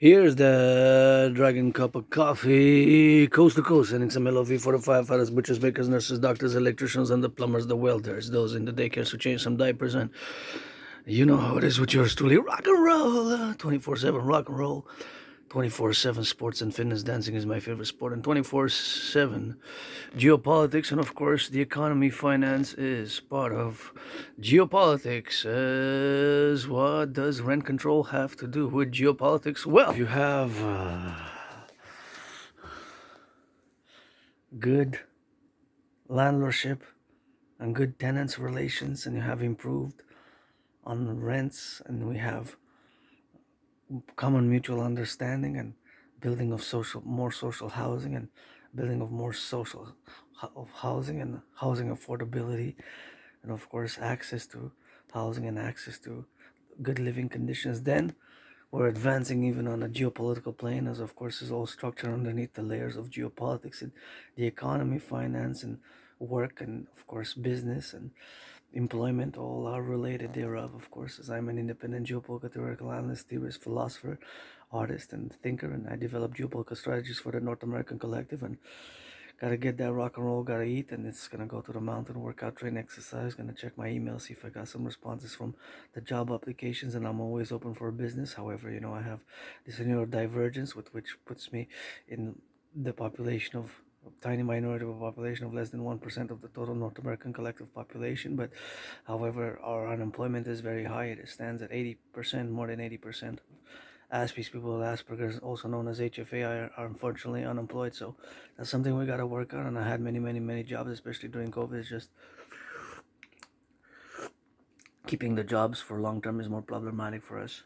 Here's the Dragon Cup of Coffee, coast to coast, sending some LOV for the firefighters, butchers, bakers, nurses, doctors, electricians, and the plumbers, the welders, those in the daycares who change some diapers, and you know how it is with yours truly. Rock and roll, 24/7 rock and roll. 24/7 sports and fitness. Dancing is my favorite sport, and 24/7 geopolitics, and of course the economy. Finance is part of geopolitics. As what does rent control have to do with geopolitics? Well, if you have good landlordship and good tenants relations, and you have improved on rents, and we have common mutual understanding and building of more social housing, and building of more social of housing, and housing affordability, and of course access to housing and access to good living conditions, then we're advancing even on a geopolitical plane, as of course is all structured underneath the layers of geopolitics, and the economy, finance, and work, and of course business and employment, all are related thereof, of course, as I'm an independent geopolitical theoretical analyst, theorist, philosopher, artist, and thinker, and I develop geopolitical strategies for the North American Collective, and gotta get that rock and roll, gotta eat, and it's gonna go to the mountain, workout, train, exercise, gonna check my email, see if I got some responses from the job applications, and I'm always open for business. However, I have this neurodivergence, which puts me in the population of tiny minority of a population of less than 1% of the total North American collective population. But however, our unemployment is very high. It stands at 80%, more than 80%. Aspies, people with Asperger's, also known as HFA, are unfortunately unemployed. So that's something we got to work on. And I had many, many, many jobs, especially during COVID. It's just keeping the jobs for long term is more problematic for us.